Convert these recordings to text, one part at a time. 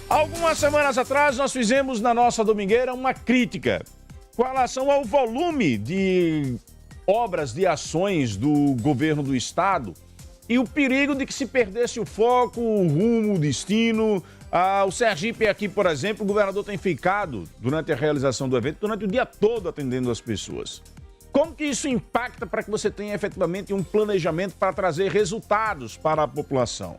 Algumas semanas atrás, nós fizemos na nossa domingueira uma crítica com relação ao volume de obras, de ações do governo do estado e o perigo de que se perdesse o foco, o rumo, o destino. O Sergipe aqui, por exemplo, o governador tem ficado durante a realização do evento, durante o dia todo atendendo as pessoas. Como que isso impacta para que você tenha efetivamente um planejamento para trazer resultados para a população?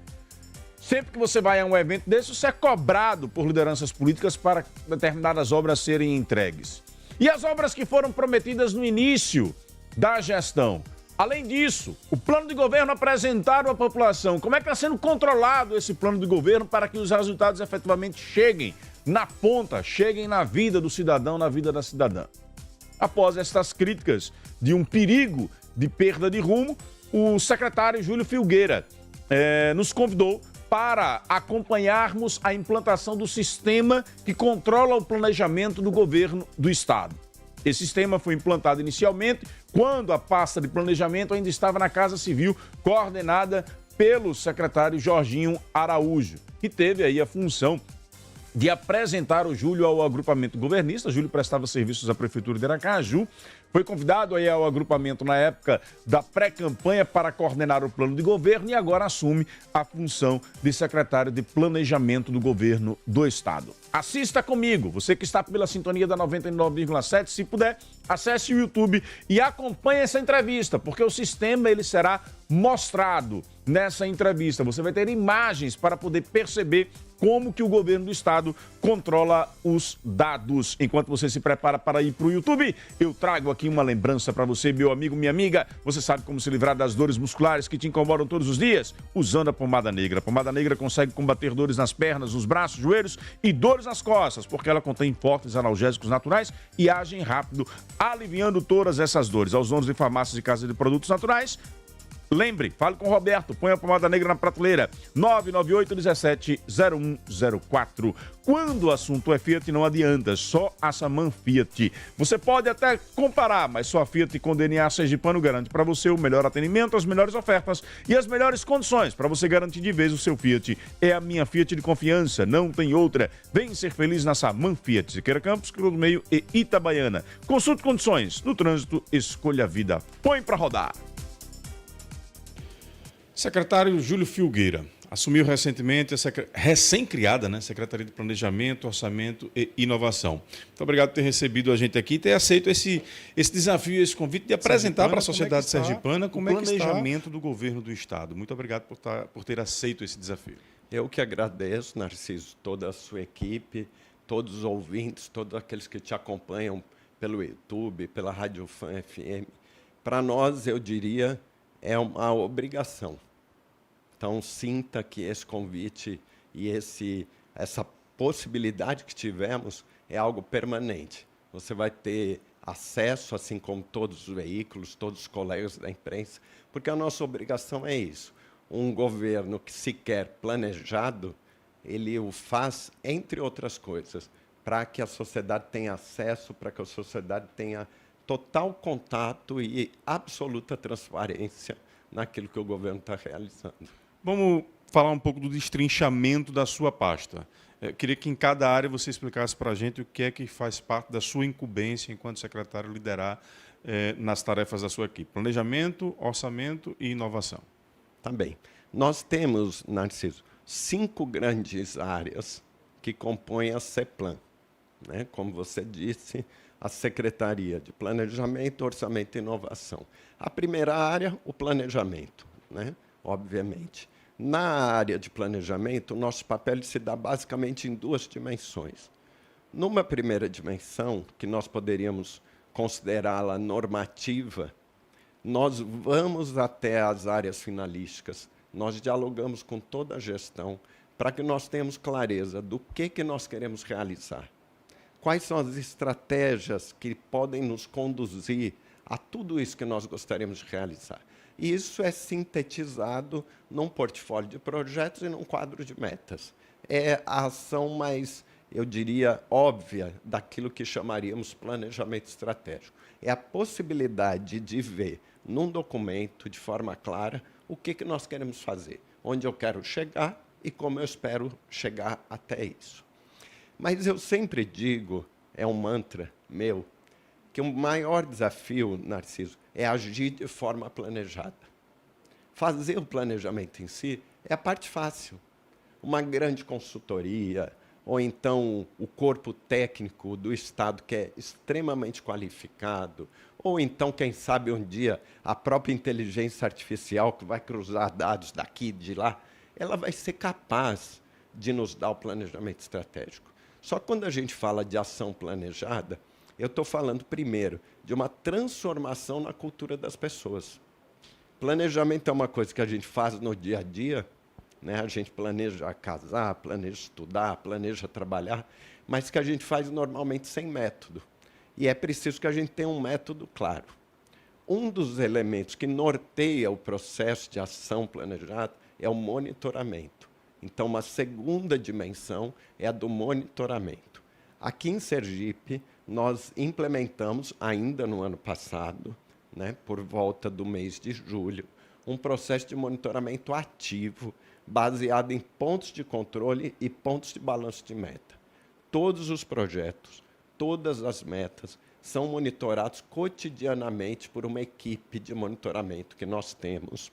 Sempre que você vai a um evento desse, você é cobrado por lideranças políticas para determinadas obras serem entregues. E as obras que foram prometidas no início da gestão? Além disso, o plano de governo apresentado à população, como é que está sendo controlado esse plano de governo para que os resultados efetivamente cheguem na ponta, cheguem na vida do cidadão, na vida da cidadã? Após estas críticas de um perigo de perda de rumo, o secretário Júlio Filgueira nos convidou para acompanharmos a implantação do sistema que controla o planejamento do governo do estado. Esse sistema foi implantado inicialmente quando a pasta de planejamento ainda estava na Casa Civil, coordenada pelo secretário Jorginho Araújo, que teve aí a função de apresentar o Júlio ao agrupamento governista. Júlio prestava serviços à Prefeitura de Aracaju, foi convidado aí ao agrupamento na época da pré-campanha para coordenar o plano de governo e agora assume a função de secretário de planejamento do governo do estado. Assista comigo, você que está pela sintonia da 99,7, se puder, acesse o YouTube e acompanhe essa entrevista, porque o sistema ele será mostrado nessa entrevista. Você vai ter imagens para poder perceber como que o governo do estado controla os dados. Enquanto você se prepara para ir para o YouTube, eu trago aqui uma lembrança para você, meu amigo, minha amiga. Você sabe como se livrar das dores musculares que te incomodam todos os dias? Usando a pomada negra. A pomada negra consegue combater dores nas pernas, nos braços, joelhos e dores nas costas, porque ela contém fortes analgésicos naturais e agem rápido, aliviando todas essas dores. Aos donos de farmácias e casas de produtos naturais, lembre, fale com o Roberto, põe a pomada negra na prateleira, 998-17-0104. Quando o assunto é Fiat, não adianta, só a Saman Fiat. Você pode até comparar, mas só a Fiat com DNA sergipano garante para você o melhor atendimento, as melhores ofertas e as melhores condições para você garantir de vez o seu Fiat. É a minha Fiat de confiança, não tem outra. Vem ser feliz na Saman Fiat, Siqueira Campos, Cruz do Meio e Itabaiana. Consulte condições, no trânsito, escolha a vida. Põe para rodar. Secretário Júlio Filgueira assumiu recentemente a recém-criada, Secretaria de Planejamento, Orçamento e Inovação. Muito obrigado por ter recebido a gente aqui e ter aceito esse desafio, esse convite de apresentar para a sociedade sergipana como é que está o planejamento do governo do estado. Muito obrigado por ter aceito esse desafio. Eu que agradeço, Narciso, toda a sua equipe, todos os ouvintes, todos aqueles que te acompanham pelo YouTube, pela Rádio Fã FM. Para nós, eu diria, é uma obrigação. Então, sinta que esse convite e essa possibilidade que tivemos é algo permanente. Você vai ter acesso, assim como todos os veículos, todos os colegas da imprensa, porque a nossa obrigação é isso. Um governo que se quer planejado, ele o faz, entre outras coisas, para que a sociedade tenha acesso, para que a sociedade tenha total contato e absoluta transparência naquilo que o governo está realizando. Vamos falar um pouco do destrinchamento da sua pasta. Eu queria que em cada área você explicasse para a gente o que é que faz parte da sua incumbência enquanto secretário liderar nas tarefas da sua equipe. Planejamento, orçamento e inovação. Também. Nós temos, Narciso, 5 grandes áreas que compõem a CEPLAN. Como você disse, a Secretaria de Planejamento, Orçamento e Inovação. A primeira área, o planejamento, obviamente. Na área de planejamento, o nosso papel se dá basicamente em 2 dimensões. Numa primeira dimensão, que nós poderíamos considerá-la normativa, nós vamos até as áreas finalísticas, nós dialogamos com toda a gestão para que nós tenhamos clareza do que nós queremos realizar. Quais são as estratégias que podem nos conduzir a tudo isso que nós gostaríamos de realizar. E isso é sintetizado num portfólio de projetos e num quadro de metas. É a ação mais, eu diria, óbvia daquilo que chamaríamos planejamento estratégico. É a possibilidade de ver num documento, de forma clara, o que nós queremos fazer, onde eu quero chegar e como eu espero chegar até isso. Mas eu sempre digo, é um mantra meu, que o maior desafio, Narciso, é agir de forma planejada. Fazer o planejamento em si é a parte fácil. Uma grande consultoria, ou então o corpo técnico do Estado, que é extremamente qualificado, ou então, quem sabe, um dia, a própria inteligência artificial, que vai cruzar dados daqui e de lá, ela vai ser capaz de nos dar o planejamento estratégico. Só que quando a gente fala de ação planejada, eu estou falando, primeiro, de uma transformação na cultura das pessoas. Planejamento é uma coisa que a gente faz no dia a dia, né? A gente planeja casar, planeja estudar, planeja trabalhar, mas que a gente faz normalmente sem método. E é preciso que a gente tenha um método claro. Um dos elementos que norteia o processo de ação planejada é o monitoramento. Então, uma segunda dimensão é a do monitoramento. Aqui em Sergipe, nós implementamos, ainda no ano passado, né, por volta do mês de julho, um processo de monitoramento ativo, baseado em pontos de controle e pontos de balanço de meta. Todos os projetos, todas as metas são monitorados cotidianamente por uma equipe de monitoramento que nós temos.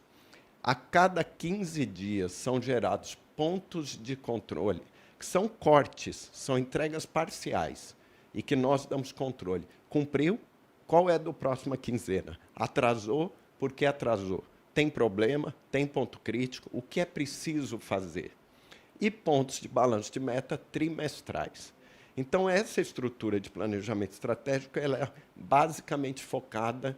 A cada 15 dias são gerados pontos de controle, que são cortes, são entregas parciais, e que nós damos controle. Cumpriu? Qual é do próxima quinzena? Atrasou? Por que atrasou? Tem problema? Tem ponto crítico? O que é preciso fazer? E pontos de balanço de meta trimestrais. Então, essa estrutura de planejamento estratégico ela é basicamente focada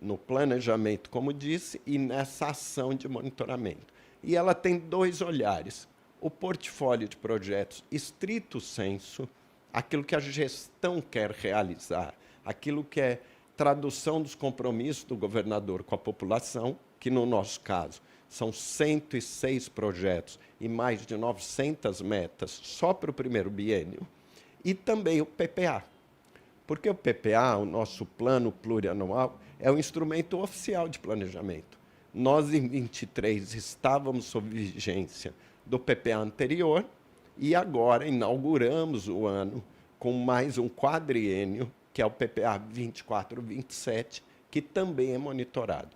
no planejamento, como disse, e nessa ação de monitoramento. E ela tem dois olhares. O portfólio de projetos estrito sensu, aquilo que a gestão quer realizar, aquilo que é tradução dos compromissos do governador com a população, que, no nosso caso, são 106 projetos e mais de 900 metas só para o primeiro biênio, e também o PPA. Porque o PPA, o nosso plano plurianual, é o instrumento oficial de planejamento. Nós, em 23, estávamos sob vigência do PPA anterior e agora inauguramos o ano com mais um quadriênio, que é o PPA 24-27, que também é monitorado.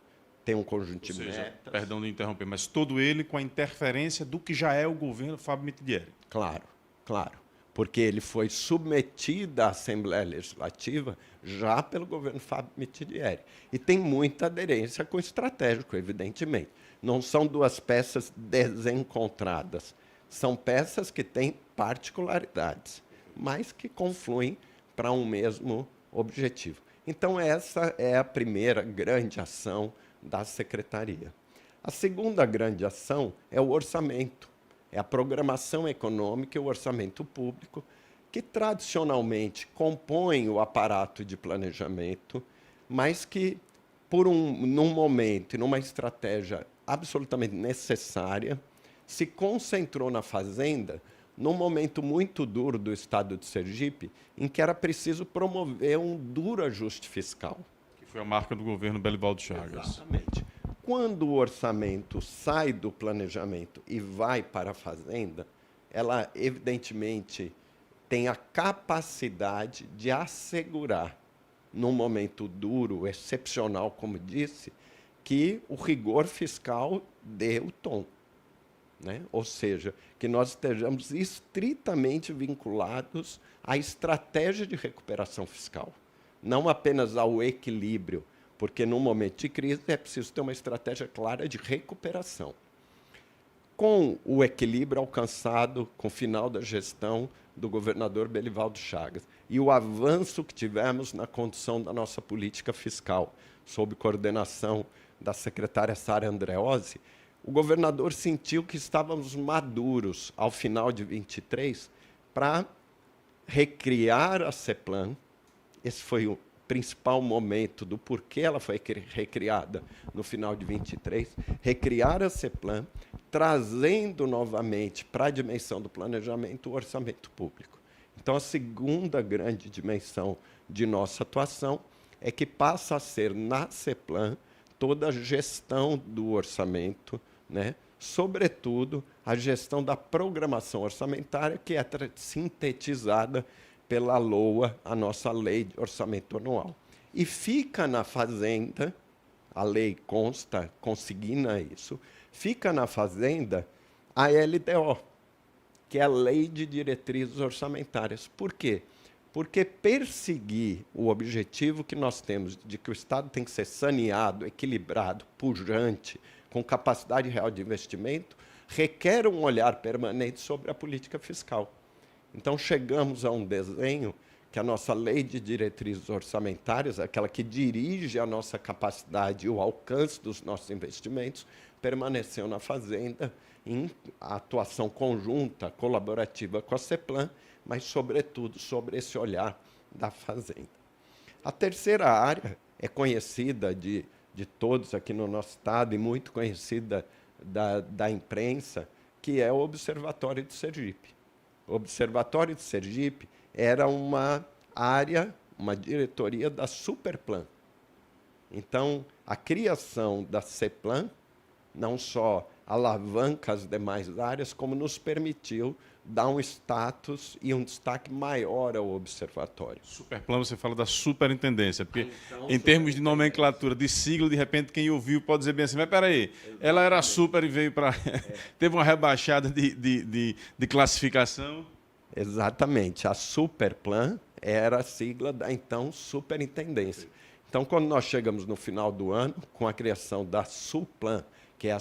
Tem um conjunto de metas. Perdão de interromper, mas todo ele com a interferência do que já é o governo Fábio Mitidieri. Claro, claro. Porque ele foi submetido à Assembleia Legislativa já pelo governo Fábio Mitidieri. E tem muita aderência com o estratégico, evidentemente. Não são duas peças desencontradas. São peças que têm particularidades, mas que confluem para um mesmo objetivo. Então, essa é a primeira grande ação da Secretaria. A segunda grande ação é o orçamento. É a programação econômica e o orçamento público, que tradicionalmente compõem o aparato de planejamento, mas que, num momento e numa estratégia absolutamente necessária, se concentrou na Fazenda num momento muito duro do Estado de Sergipe, em que era preciso promover um duro ajuste fiscal. Que foi a marca do governo Belivaldo Chagas. Exatamente. Quando o orçamento sai do planejamento e vai para a Fazenda, ela, evidentemente, tem a capacidade de assegurar, num momento duro, excepcional, como disse, que o rigor fiscal dê o tom. Né? Ou seja, que nós estejamos estritamente vinculados à estratégia de recuperação fiscal, não apenas ao equilíbrio, porque, num momento de crise, é preciso ter uma estratégia clara de recuperação. Com o equilíbrio alcançado com o final da gestão do governador Belivaldo Chagas e o avanço que tivemos na condução da nossa política fiscal, sob coordenação da secretária Sara Andreozzi, o governador sentiu que estávamos maduros, ao final de 23, para recriar a CEPLAN. Esse foi o principal momento do porquê ela foi recriada no final de 23, recriar a CEPLAN, trazendo novamente para a dimensão do planejamento o orçamento público. Então, a segunda grande dimensão de nossa atuação é que passa a ser, na CEPLAN, toda a gestão do orçamento, né, sobretudo a gestão da programação orçamentária, que é sintetizada pela LOA, a nossa Lei de Orçamento Anual. E fica na Fazenda, a lei consta, consigna isso, fica na Fazenda a LDO, que é a Lei de Diretrizes Orçamentárias. Por quê? Porque perseguir o objetivo que nós temos de que o Estado tem que ser saneado, equilibrado, pujante, com capacidade real de investimento, requer um olhar permanente sobre a política fiscal. Então, chegamos a um desenho que a nossa Lei de Diretrizes Orçamentárias, aquela que dirige a nossa capacidade e o alcance dos nossos investimentos, permaneceu na Fazenda em atuação conjunta, colaborativa com a CEPLAN, mas, sobretudo, sobre esse olhar da Fazenda. A terceira área é conhecida de todos aqui no nosso Estado e muito conhecida da imprensa, que é o Observatório de Sergipe. O Observatório de Sergipe era uma área, uma diretoria da Superplan. Então, a criação da CEPLAN não só alavanca as demais áreas, como nos permitiu dar um status e um destaque maior ao observatório. Superplan, você fala da superintendência, porque então, em termos de nomenclatura, de sigla, de repente quem ouviu pode dizer bem assim, mas peraí, ela era super e veio para... teve uma rebaixada de classificação. Exatamente. A Superplan era a sigla da, então, superintendência. Então, quando nós chegamos no final do ano, com a criação da SUPLAN, que é a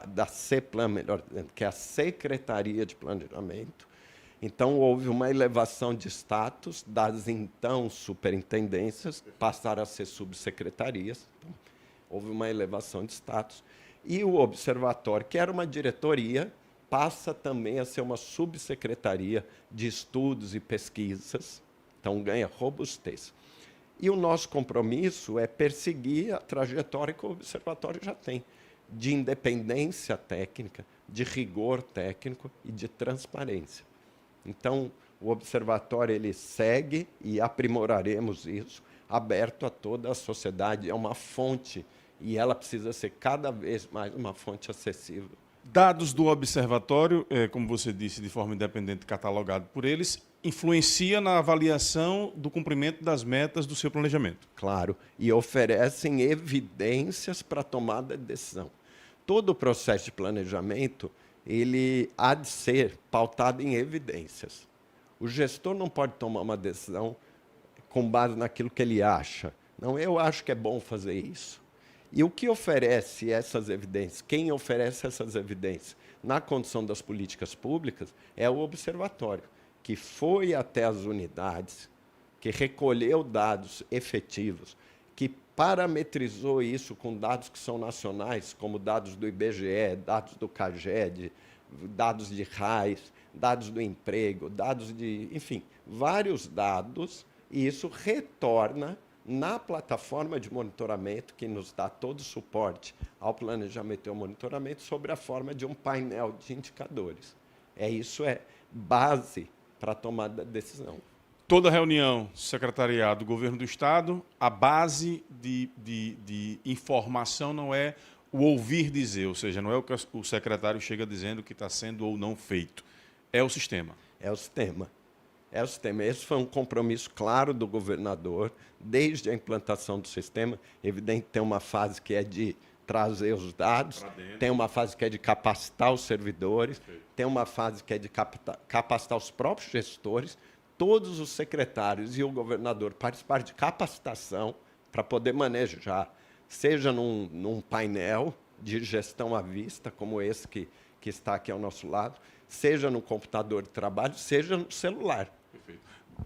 da CEPLAN, melhor dizendo, que é a Secretaria de Planejamento, então houve uma elevação de status das, então, superintendências, passaram a ser subsecretarias, então, houve uma elevação de status, e o Observatório, que era uma diretoria, passa também a ser uma subsecretaria de estudos e pesquisas, então ganha robustez. E o nosso compromisso é perseguir a trajetória que o Observatório já tem, de independência técnica, de rigor técnico e de transparência. Então, o Observatório ele segue, e aprimoraremos isso, aberto a toda a sociedade, é uma fonte, e ela precisa ser cada vez mais uma fonte acessível. Dados do Observatório, como você disse, de forma independente, catalogado por eles, influencia na avaliação do cumprimento das metas do seu planejamento. Claro, e oferecem evidências para a tomada de decisão. Todo o processo de planejamento ele há de ser pautado em evidências. O gestor não pode tomar uma decisão com base naquilo que ele acha. Não, eu acho que é bom fazer isso. E o que oferece essas evidências? Quem oferece essas evidências na condução das políticas públicas é o Observatório, que foi até as unidades, que recolheu dados efetivos, que parametrizou isso com dados que são nacionais, como dados do IBGE, dados do CAGED, dados de RAIS, dados do emprego, dados de... enfim, vários dados, e isso retorna na plataforma de monitoramento, que nos dá todo o suporte ao planejamento e ao monitoramento, sobre a forma de um painel de indicadores. Isso é base para a tomada de decisão. Toda reunião secretariado do governo do Estado, a base de informação não é o ouvir dizer, ou seja, não é o que o secretário chega dizendo que está sendo ou não feito. É o sistema. É o sistema. É o sistema. Esse foi um compromisso claro do governador, desde a implantação do sistema. Evidente, tem uma fase que é de trazer os dados, tem uma fase que é de capacitar os servidores, tem uma fase que é de capacitar os próprios gestores, todos os secretários e o governador participaram de capacitação para poder manejar, seja num painel de gestão à vista, como esse que está aqui ao nosso lado, seja no computador de trabalho, seja no celular. Perfeito.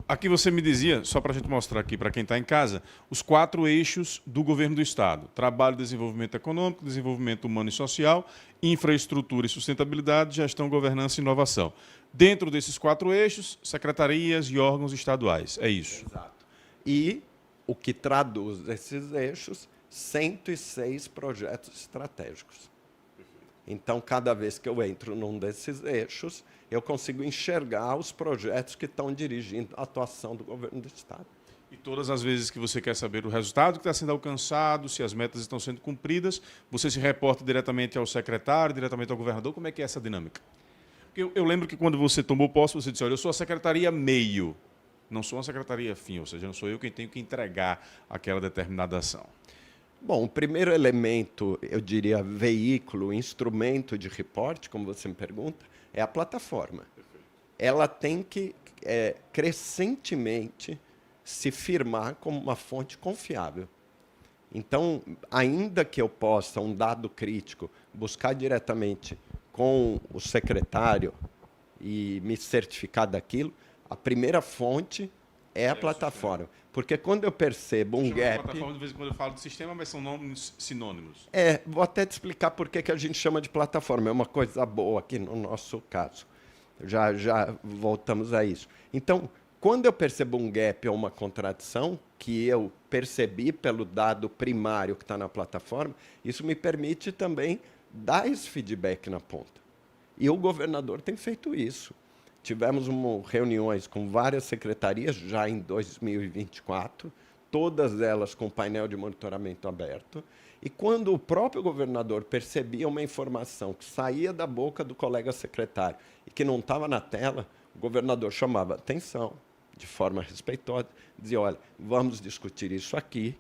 Aqui você me dizia, só para a gente mostrar aqui para quem está em casa, os 4 eixos do governo do Estado: trabalho, desenvolvimento econômico, desenvolvimento humano e social, infraestrutura e sustentabilidade, gestão, governança e inovação. Dentro desses 4 eixos, secretarias e órgãos estaduais. É isso. Exato. E o que traduz esses eixos, 106 projetos estratégicos. Então, cada vez que eu entro num desses eixos, eu consigo enxergar os projetos que estão dirigindo a atuação do governo do Estado. E todas as vezes que você quer saber o resultado que está sendo alcançado, se as metas estão sendo cumpridas, você se reporta diretamente ao secretário, diretamente ao governador? Como é que é essa dinâmica? Porque eu lembro que quando você tomou posse, você disse, olha, eu sou a secretaria meio, não sou uma secretaria fim, ou seja, não sou eu quem tenho que entregar aquela determinada ação. Bom, o primeiro elemento, eu diria, veículo, instrumento de reporte, como você me pergunta, é a plataforma. Ela tem que, crescentemente, se firmar como uma fonte confiável. Então, ainda que eu possa, um dado crítico, buscar diretamente com o secretário e me certificar daquilo, a primeira fonte é a plataforma. Porque quando eu percebo um gap... Plataforma, de vez em quando eu falo de sistema, mas são nomes sinônimos. Vou até te explicar por que a gente chama de plataforma. É uma coisa boa aqui no nosso caso. Já voltamos a isso. Então, quando eu percebo um gap ou uma contradição, que eu percebi pelo dado primário que está na plataforma, isso me permite também dar esse feedback na ponta. E o governador tem feito isso. Tivemos reuniões com várias secretarias já em 2024, todas elas com painel de monitoramento aberto. E quando o próprio governador percebia uma informação que saía da boca do colega secretário e que não estava na tela, o governador chamava atenção, de forma respeitosa, dizia, olha, vamos discutir isso aqui,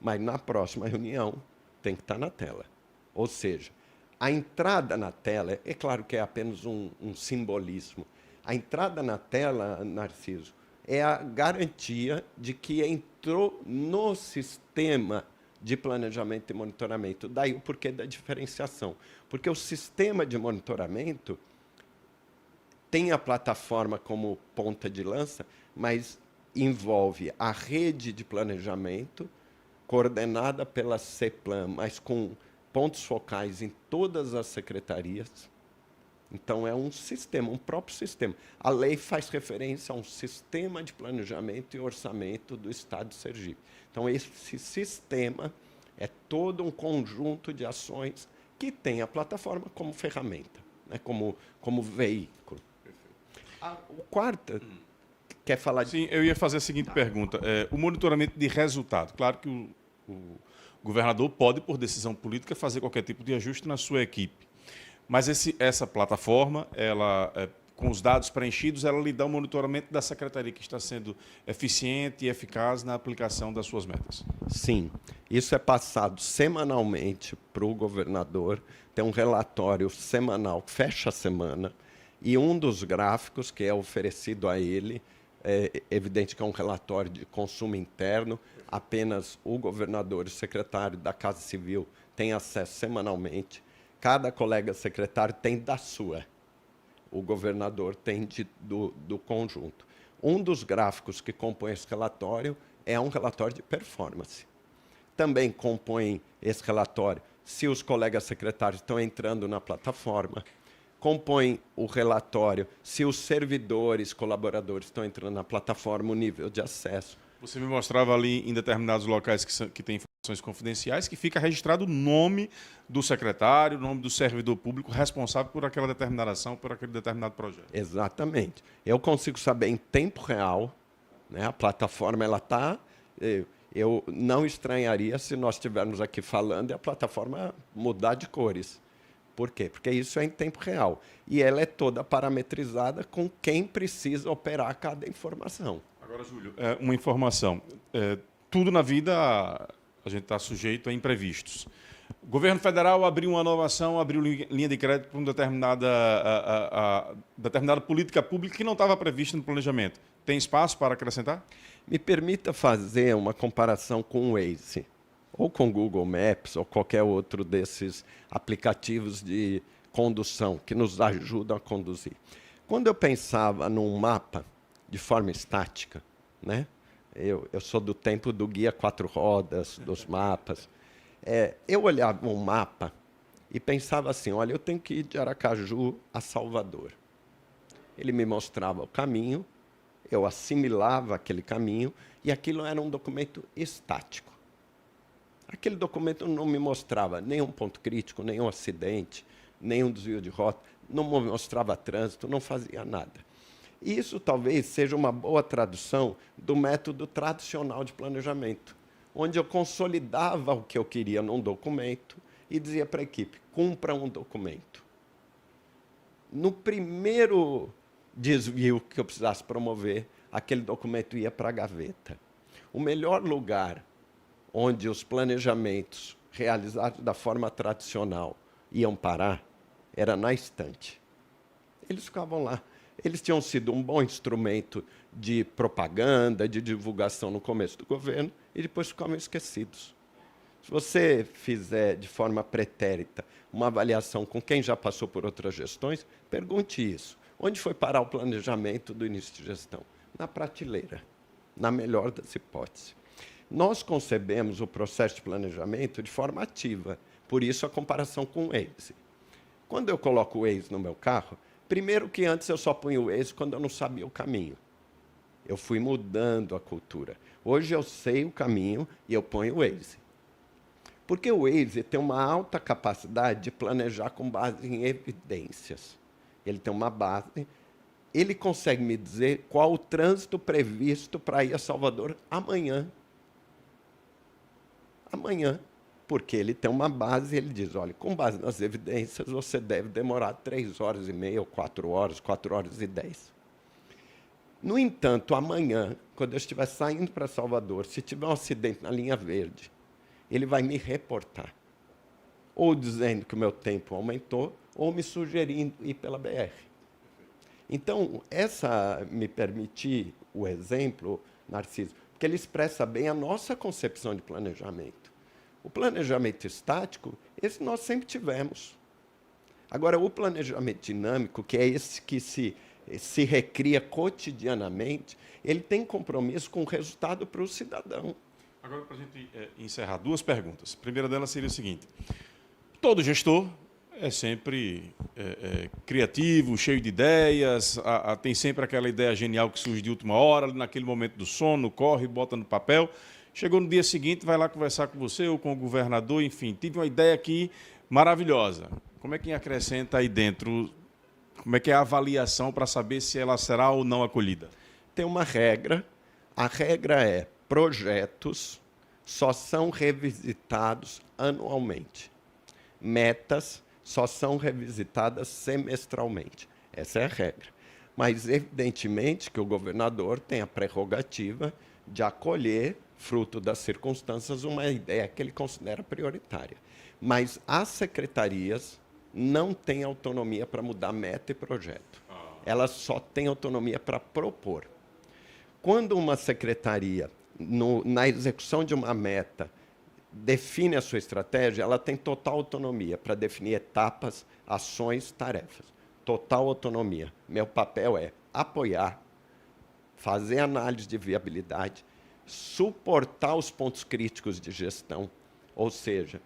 mas na próxima reunião tem que estar na tela. Ou seja, a entrada na tela, é claro que é apenas um simbolismo, a entrada na tela, Narciso, é a garantia de que entrou no sistema de planejamento e monitoramento. Daí o porquê da diferenciação. Porque o sistema de monitoramento tem a plataforma como ponta de lança, mas envolve a rede de planejamento, coordenada pela CEPLAN, mas com pontos focais em todas as secretarias. Então, é um sistema, um próprio sistema. A lei faz referência a um sistema de planejamento e orçamento do Estado de Sergipe. Então, esse sistema é todo um conjunto de ações que tem a plataforma como ferramenta, né, como veículo. O quarto, quer falar de... Sim, eu ia fazer a seguinte pergunta. O monitoramento de resultado. Claro que o governador pode, por decisão política, fazer qualquer tipo de ajuste na sua equipe. Mas essa plataforma, ela, com os dados preenchidos, ela lhe dá um monitoramento da secretaria que está sendo eficiente e eficaz na aplicação das suas metas. Sim, isso é passado semanalmente para o governador, tem um relatório semanal que fecha a semana, e um dos gráficos que é oferecido a ele, é evidente que é um relatório de consumo interno, apenas o governador e o secretário da Casa Civil têm acesso semanalmente. Cada colega secretário tem da sua. O governador tem do conjunto. Um dos gráficos que compõe esse relatório é um relatório de performance. Também compõe esse relatório se os colegas secretários estão entrando na plataforma. Compõe o relatório se os servidores, colaboradores estão entrando na plataforma, o nível de acesso. Você me mostrava ali em determinados locais que tem informações confidenciais, que fica registrado o nome do secretário, o nome do servidor público responsável por aquela determinada ação, por aquele determinado projeto. Exatamente. Eu consigo saber em tempo real, né? A plataforma ela está... Eu não estranharia se nós estivermos aqui falando e a plataforma mudar de cores. Por quê? Porque isso é em tempo real. E ela é toda parametrizada com quem precisa operar cada informação. Agora, Júlio, uma informação. Tudo na vida a gente está sujeito a imprevistos. O governo federal abriu uma nova ação, abriu linha de crédito para uma determinada política pública que não estava prevista no planejamento. Tem espaço para acrescentar? Me permita fazer uma comparação com o Waze, ou com o Google Maps, ou qualquer outro desses aplicativos de condução que nos ajudam a conduzir. Quando eu pensava num mapa de forma estática, né? Eu sou do tempo do guia 4 rodas, dos mapas. Eu olhava um mapa e pensava assim, olha, eu tenho que ir de Aracaju a Salvador. Ele me mostrava o caminho, eu assimilava aquele caminho e aquilo era um documento estático. Aquele documento não me mostrava nenhum ponto crítico, nenhum acidente, nenhum desvio de rota, não me mostrava trânsito, não fazia nada. Isso talvez seja uma boa tradução do método tradicional de planejamento, onde eu consolidava o que eu queria num documento e dizia para a equipe, cumpra um documento. No primeiro desvio que eu precisasse promover, aquele documento ia para a gaveta. O melhor lugar onde os planejamentos realizados da forma tradicional iam parar era na estante. Eles ficavam lá. Eles tinham sido um bom instrumento de propaganda, de divulgação no começo do governo, e depois ficavam esquecidos. Se você fizer de forma pretérita uma avaliação com quem já passou por outras gestões, pergunte isso. Onde foi parar o planejamento do início de gestão? Na prateleira, na melhor das hipóteses. Nós concebemos o processo de planejamento de forma ativa, por isso a comparação com o Waze. Quando eu coloco o Waze no meu carro, primeiro que antes eu só punho o Waze quando eu não sabia o caminho. Eu fui mudando a cultura. Hoje eu sei o caminho e eu ponho o Waze. Porque o Waze tem uma alta capacidade de planejar com base em evidências. Ele tem uma base, ele consegue me dizer qual o trânsito previsto para ir a Salvador amanhã. Amanhã. Porque ele tem uma base e ele diz, olha, com base nas evidências, você deve demorar 3 horas e meia ou 4 horas, 4 horas e 10. No entanto, amanhã, quando eu estiver saindo para Salvador, se tiver um acidente na linha verde, ele vai me reportar, ou dizendo que o meu tempo aumentou, ou me sugerindo ir pela BR. Então, me permitir o exemplo, Narciso, porque ele expressa bem a nossa concepção de planejamento. O planejamento estático, esse nós sempre tivemos. Agora, o planejamento dinâmico, que é esse que se recria cotidianamente, ele tem compromisso com o resultado para o cidadão. Agora, para a gente encerrar, 2 perguntas. A primeira delas seria o seguinte. Todo gestor é sempre criativo, cheio de ideias, tem sempre aquela ideia genial que surge de última hora, naquele momento do sono, corre, bota no papel. Chegou no dia seguinte, vai lá conversar com você ou com o governador, enfim, tive uma ideia aqui maravilhosa. Como é que acrescenta aí dentro, como é que é a avaliação para saber se ela será ou não acolhida? Tem uma regra, a regra é projetos só são revisitados anualmente. Metas só são revisitadas semestralmente. Essa é a regra. Mas, evidentemente, que o governador tem a prerrogativa de acolher, fruto das circunstâncias, uma ideia que ele considera prioritária. Mas as secretarias não têm autonomia para mudar meta e projeto. Elas só têm autonomia para propor. Quando uma secretaria, na execução de uma meta, define a sua estratégia, ela tem total autonomia para definir etapas, ações, tarefas. Total autonomia. Meu papel é apoiar, fazer análise de viabilidade, suportar os pontos críticos de gestão, ou seja,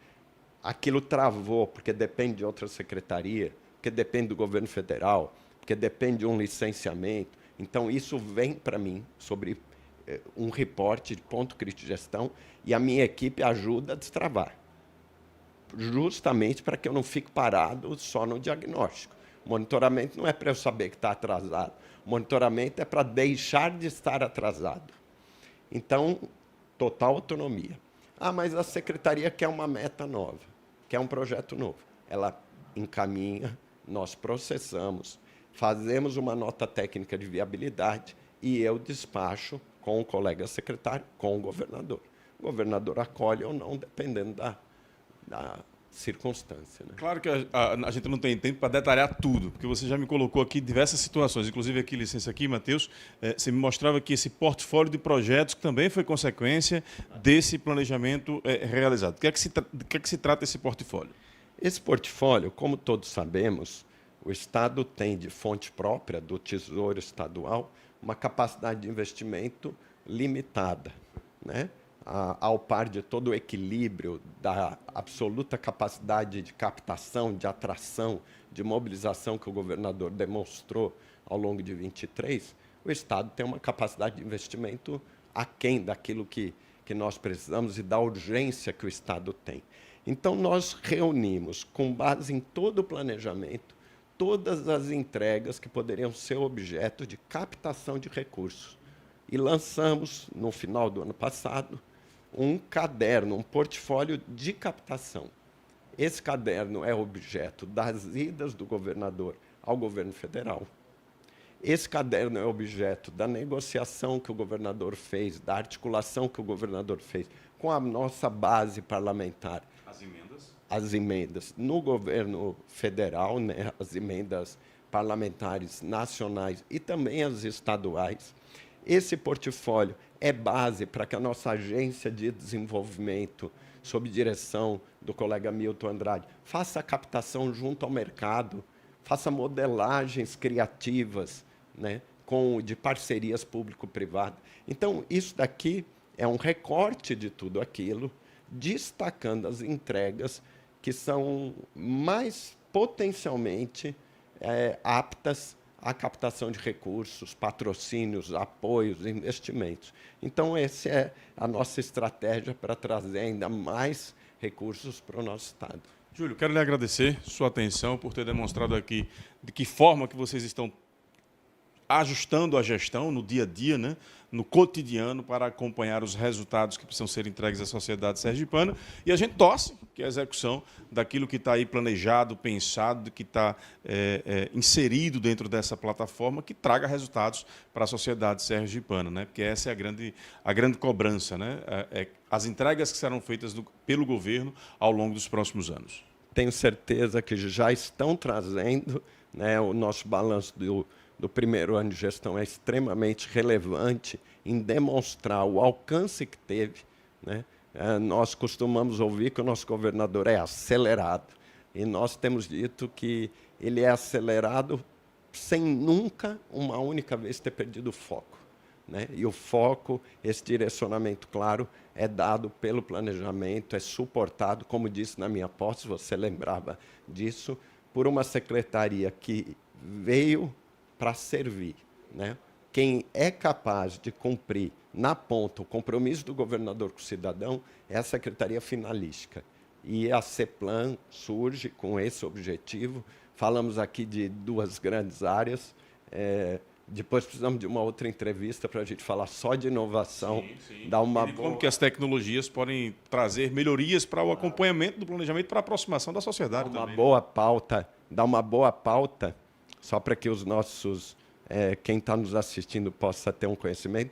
aquilo travou porque depende de outra secretaria, porque depende do governo federal, porque depende de um licenciamento. Então, isso vem para mim sobre um reporte de ponto crítico de gestão e a minha equipe ajuda a destravar, justamente para que eu não fique parado só no diagnóstico. O monitoramento não é para eu saber que está atrasado. O monitoramento é para deixar de estar atrasado. Então, total autonomia. Ah, mas a secretaria quer uma meta nova, quer um projeto novo. Ela encaminha, nós processamos, fazemos uma nota técnica de viabilidade e eu despacho com o colega secretário, com o governador. O governador acolhe ou não, dependendo da circunstância. Né? Claro que a gente não tem tempo para detalhar tudo, porque você já me colocou aqui diversas situações, inclusive aqui, licença aqui, Matheus, você me mostrava que esse portfólio de projetos que também foi consequência desse planejamento realizado. Do que é que se trata esse portfólio? Esse portfólio, como todos sabemos, o Estado tem de fonte própria do Tesouro Estadual uma capacidade de investimento limitada, né? Ao par de todo o equilíbrio da absoluta capacidade de captação, de atração, de mobilização que o governador demonstrou ao longo de 23, o Estado tem uma capacidade de investimento aquém daquilo que nós precisamos e da urgência que o Estado tem. Então, nós reunimos, com base em todo o planejamento, todas as entregas que poderiam ser objeto de captação de recursos. E lançamos, no final do ano passado, um caderno, um portfólio de captação. Esse caderno é objeto das idas do governador ao governo federal. Esse caderno é objeto da negociação que o governador fez, da articulação que o governador fez com a nossa base parlamentar. As emendas? As emendas no governo federal, né, as emendas parlamentares nacionais e também as estaduais. Esse portfólio é base para que a nossa agência de desenvolvimento, sob direção do colega Milton Andrade, faça a captação junto ao mercado, faça modelagens criativas, né, de parcerias público-privadas. Então, isso daqui é um recorte de tudo aquilo, destacando as entregas que são mais potencialmente aptas à captação de recursos, patrocínios, apoios, investimentos. Então, essa é a nossa estratégia para trazer ainda mais recursos para o nosso Estado. Júlio, quero lhe agradecer sua atenção por ter demonstrado aqui de que forma que vocês estão ajustando a gestão no dia a dia, né, no cotidiano, para acompanhar os resultados que precisam ser entregues à sociedade sergipana. E a gente torce que a execução daquilo que está aí planejado, pensado, que está inserido dentro dessa plataforma, que traga resultados para a sociedade sergipana, né? Porque essa é a grande cobrança, né? As entregas que serão feitas pelo governo ao longo dos próximos anos. Tenho certeza que já estão trazendo, né, o nosso balanço do primeiro ano de gestão é extremamente relevante em demonstrar o alcance que teve, né? Nós costumamos ouvir que o nosso governador é acelerado, e nós temos dito que ele é acelerado sem nunca, uma única vez, ter perdido o foco, né? E o foco, esse direcionamento claro, é dado pelo planejamento, é suportado, como disse na minha posse, você lembrava disso, por uma secretaria que veio para servir, né? Quem é capaz de cumprir na ponta o compromisso do governador com o cidadão é a Secretaria Finalística. E a CEPLAN surge com esse objetivo. Falamos aqui de duas grandes áreas. Depois precisamos de uma outra entrevista para a gente falar só de inovação. Sim. Dar uma como que as tecnologias podem trazer melhorias para o acompanhamento do planejamento, para a aproximação da sociedade também. Dar uma boa pauta, só para que os nossos, quem está nos assistindo possa ter um conhecimento.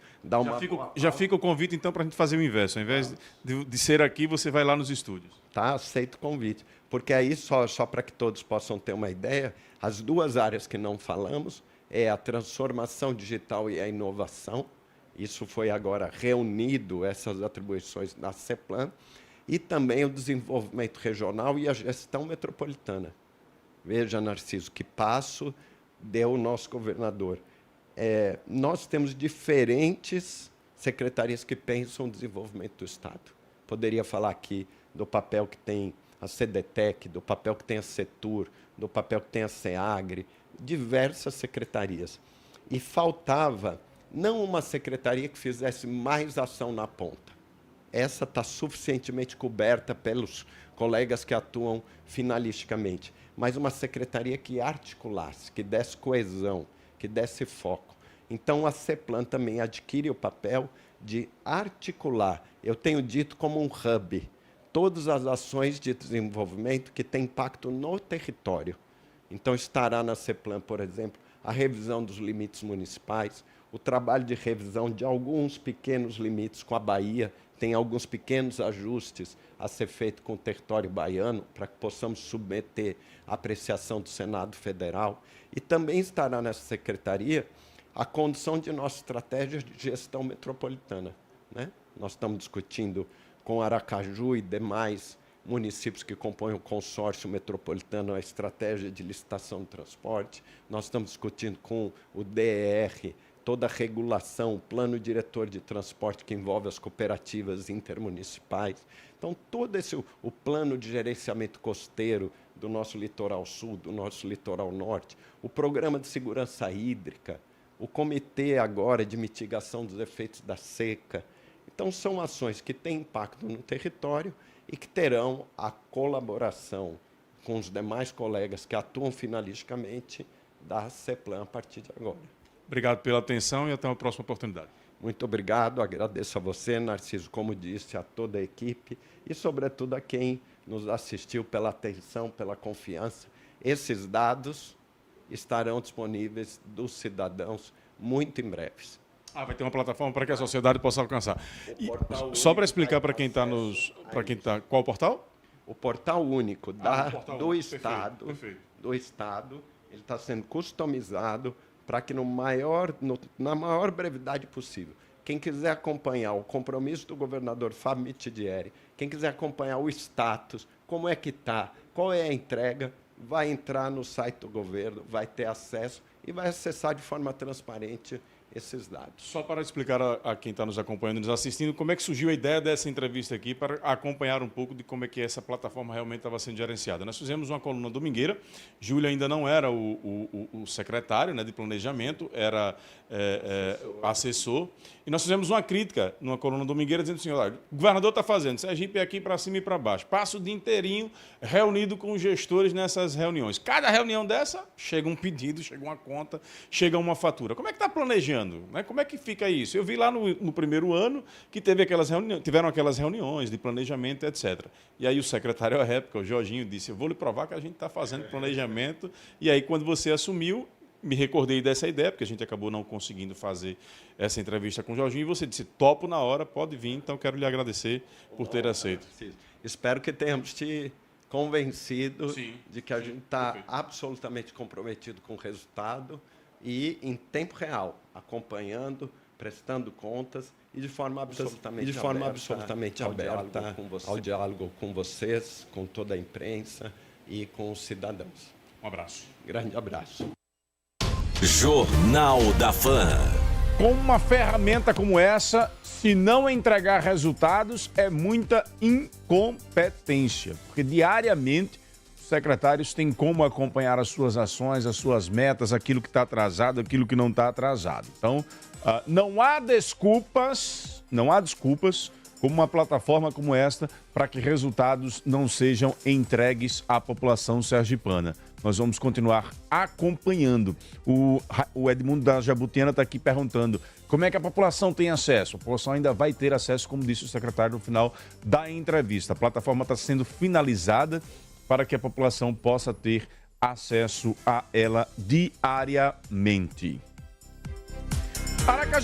Já fica o convite, então, para a gente fazer o inverso. Ao invés de ser aqui, você vai lá nos estúdios. Tá, aceito o convite. Porque aí, só para que todos possam ter uma ideia, as duas áreas que não falamos é a transformação digital e a inovação. Isso foi agora reunido, essas atribuições na CEPLAN, e também o desenvolvimento regional e a gestão metropolitana. Veja, Narciso, que passo deu o nosso governador. Nós temos diferentes secretarias que pensam no desenvolvimento do Estado. Poderia falar aqui do papel que tem a CDTEC, do papel que tem a CETUR, do papel que tem a SEAGRE, diversas secretarias. E faltava não uma secretaria que fizesse mais ação na ponta. Essa está suficientemente coberta pelos colegas que atuam finalisticamente, mas uma secretaria que articulasse, que desse coesão, que desse foco. Então, a CEPLAN também adquire o papel de articular, eu tenho dito como um hub, todas as ações de desenvolvimento que têm impacto no território. Então, estará na CEPLAN, por exemplo, a revisão dos limites municipais, o trabalho de revisão de alguns pequenos limites com a Bahia, tem alguns pequenos ajustes a ser feito com o território baiano, para que possamos submeter à apreciação do Senado Federal. E também estará nessa secretaria a condução de nossa estratégia de gestão metropolitana, né? Nós estamos discutindo com Aracaju e demais municípios que compõem o consórcio metropolitano a estratégia de licitação do transporte. Nós estamos discutindo com o DER toda a regulação, o plano diretor de transporte que envolve as cooperativas intermunicipais. Então, todo o plano de gerenciamento costeiro do nosso litoral sul, do nosso litoral norte, o programa de segurança hídrica, o comitê agora de mitigação dos efeitos da seca. Então, são ações que têm impacto no território e que terão a colaboração com os demais colegas que atuam finalisticamente da CEPLAN a partir de agora. Obrigado pela atenção e até uma próxima oportunidade. Muito obrigado, agradeço a você, Narciso, como disse, a toda a equipe e, sobretudo, a quem nos assistiu pela atenção, pela confiança. Esses dados estarão disponíveis dos cidadãos muito em breve. Vai ter uma plataforma para que a sociedade possa alcançar. E, só para explicar para quem está qual portal? O portal único do Estado. Perfeito. Do Estado, ele está sendo customizado para que na maior brevidade possível. Quem quiser acompanhar o compromisso do governador Fábio Mitidieri, quem quiser acompanhar o status, como é que está, qual é a entrega, vai entrar no site do governo, vai ter acesso e vai acessar de forma transparente esses dados. Só para explicar a quem está nos acompanhando e nos assistindo, como é que surgiu a ideia dessa entrevista aqui, para acompanhar um pouco de como é que essa plataforma realmente estava sendo gerenciada. Nós fizemos uma coluna domingueira, Júlio ainda não era o secretário, né, de planejamento, era assessor, e nós fizemos uma crítica numa coluna domingueira, dizendo assim, olha, o governador está fazendo Sergipe aqui para cima e para baixo, passa o dia inteirinho reunido com os gestores nessas reuniões. Cada reunião dessa, chega um pedido, chega uma conta, chega uma fatura. Como é que está planejando? Né? Como é que fica isso? Eu vi lá no primeiro ano que tiveram aquelas reuniões de planejamento, etc. E aí o secretário à época, o Jorginho, disse, eu vou lhe provar que a gente está fazendo planejamento. E aí, quando você assumiu, me recordei dessa ideia, porque a gente acabou não conseguindo fazer essa entrevista com o Jorginho, e você disse, topo na hora, pode vir, então quero lhe agradecer por ter aceito. Espero que tenhamos te convencido de que a gente está perfeito. Absolutamente comprometido com o resultado e em tempo real, acompanhando, prestando contas e de forma absolutamente aberta ao diálogo com vocês, com toda a imprensa e com os cidadãos. Um abraço. Grande abraço. Jornal da Fã. Com uma ferramenta como essa, se não entregar resultados, é muita incompetência, porque diariamente os secretários têm como acompanhar as suas ações, as suas metas, aquilo que está atrasado, aquilo que não está atrasado. Então, não há desculpas como uma plataforma como esta para que resultados não sejam entregues à população sergipana. Nós vamos continuar acompanhando. O Edmundo da Jabutiana está aqui perguntando como é que a população tem acesso. A população ainda vai ter acesso, como disse o secretário no final da entrevista. A plataforma está sendo finalizada para que a população possa ter acesso a ela diariamente.